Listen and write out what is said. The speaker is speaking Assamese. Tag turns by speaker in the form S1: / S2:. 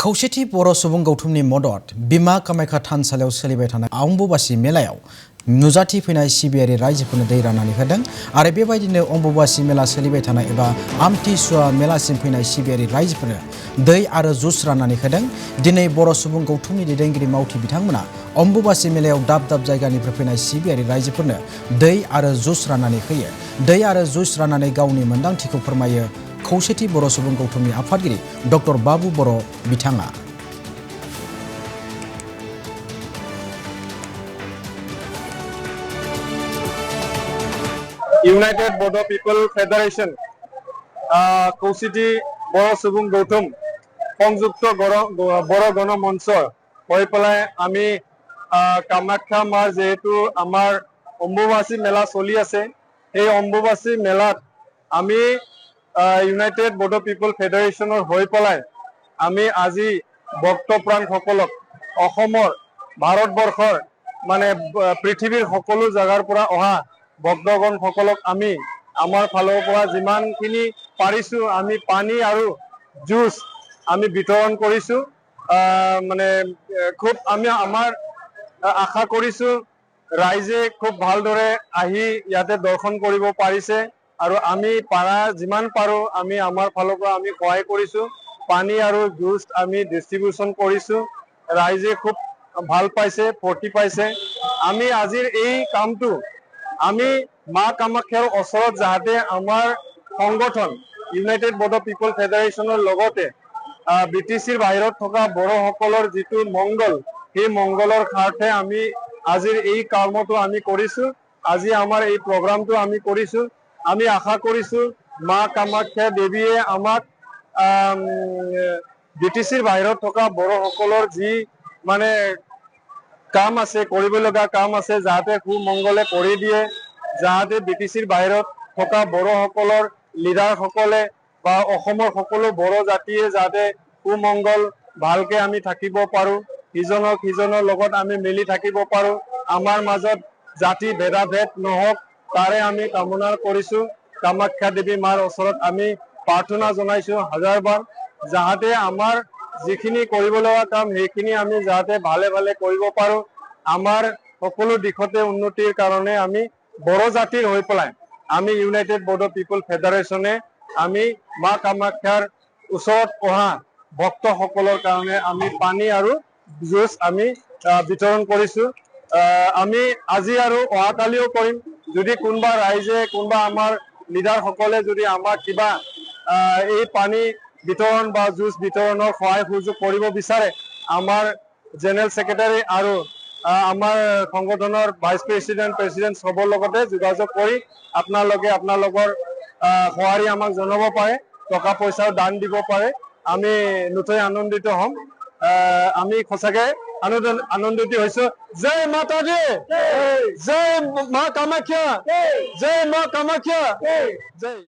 S1: खौसेथि बर' सुबुं गौथुमनि मदद बिमा कामाख्या थानसालियाव सोलिबाय थानाय अम्बुबासि मेलायाव नुजाथि फैनाय सिबियारि रायजोफोरनो दै राननानै होदों आरो बेबायदिनो अम्बुबासि मेला सोलिबाय थानाय एबा आमथिसुवा मेलासिम फैनाय सिबियारि रायजोफोरनो दै आरो जुस राननानै होदों। दिनै बर' सुबुं गौथुमनि दैदेनगिरि मावथि बिथांमोना अम्बुबासि मेलायाव दाब दाब जायगानिफ्राय फैनाय सिबियारि रायजोफोरनो दै आरो जुस राननानै होयो। दै आरो जुस राननानै गावनि मोन्दांथिखौ फोरमायो खौसेथि बर' सुबुं गौथुमनि आफादगिरि डक्टर बाबु बर' बिथाङा।
S2: United Bodo People Federation কৌশিটি বড় সুবুং গৌতম সংযুক্ত বড় গণমঞ্চ হৈ পেলাই আমি কামাখ্যা মাৰ যেহেতু আমাৰ অম্বুবাচী মেলা চলি আছে, এই অম্বুবাচী মেলাত আমি ইউনাইটেড বডো পিপল ফেডাৰেশ্যনৰ হৈ পেলাই আমি আজি ভক্তপ্ৰাণসকলক অসমৰ ভাৰতবৰ্ষৰ মানে পৃথিৱীৰ সকলো জাগাৰ পৰা অহা ভক্তগণসকলক আমি আমাৰ ফালৰ পৰা যিমানখিনি পাৰিছো আমি পানী আৰু জুচ আমি বিতৰণ কৰিছো। মানে খুব আমি আমাৰ আশা কৰিছো ৰাইজে খুব ভালদৰে আহি ইয়াতে দৰ্শন কৰিব পাৰিছে আৰু আমি পাৰা যিমান পাৰো আমি আমাৰ ফালৰ পৰা আমি সহায় কৰিছো। পানী আৰু জুচ আমি ডিস্ট্ৰিবিউচন কৰিছো। ৰাইজে খুব ভাল পাইছে, ফূৰ্তি পাইছে। আমি আজিৰ এই কামটো আমি মা কামাখ্যাৰ ওচৰত যাতে আমাৰ সংগঠন ইউনাইটেড বডো পিপল ফেডাৰেশ্যনৰ লগতে বিটিচিৰ বাহিৰত থকা বড়োসকলৰ যিটো মংগল, সেই মংগলৰ স্বাৰ্থে আমি আজিৰ এই কৰ্মটো আমি কৰিছো। আজি আমাৰ এই প্ৰগ্ৰামটো আমি কৰিছো। আমি আশা কৰিছো মা কামাখ্যা দেৱীয়ে আমাক বিটিচিৰ বাহিৰত থকা বড়োসকলৰ যি মানে কাম আছে, কৰিব লগা কাম আছে, যাতে সুমংগলে কৰি দিয়ে। যাতে বিটিচিৰ বাহিৰত থকা বড়োসকলৰ লিডাৰসকলে বা অসমৰ সকলো বড়ো জাতিয়ে যাতে সুমংগল ভালকে আমি থাকিব পাৰো, সিজনৰ লগত আমি মিলি থাকিব পাৰো, আমাৰ মাজত জাতি ভেদাভেদ নহওক তাৰে আমি কামনা কৰিছো। কামাখ্যা দেৱী মাৰ ওচৰত আমি প্ৰাৰ্থনা জনাইছো হাজাৰবাৰ, যাতে আমাৰ যিখিনি কৰিব লগা কাম সেইখিনি আমি যাতে ভালে ভালে কৰিব পাৰো। আমাৰ সকলো দিশতে উন্নতিৰ কাৰণে আমি বড়ো জাতিৰ হৈ পেলাই আমি ইউনাইটেড বডো পিপল ফেডাৰেশ্যনে আমি মা কামাখ্যাৰ ওচৰত অহা ভক্তসকলৰ কাৰণে আমি পানী আৰু জুচ আমি বিতৰণ কৰিছো। আমি আজি আৰু অহাকালিও কৰিম। যদি কোনোবা ৰাইজে কোনোবা আমাৰ লিডাৰসকলে যদি আমাক কিবা এই পানী বিতৰণ বা জুচ বিতৰণৰ সহায় সুযোগ কৰিব বিচাৰে, আমাৰ জেনেৰেল ছেক্ৰেটাৰী আৰু আমাৰ সংগঠনৰ ভাইচ প্ৰেচিডেণ্ট সবৰ লগতে যোগাযোগ কৰি আপোনালোকে আপোনালোকৰ সঁহাৰি আমাক জনাব পাৰে, টকা পইচাও দান দিব পাৰে। আমি নথৈ আনন্দিত হ'ম। আমি সঁচাকে আনন্দিত হৈছো। জয় মাতা দি, জয় মা কামাখ্যা, জয় মা কামাখ্যা, জয়।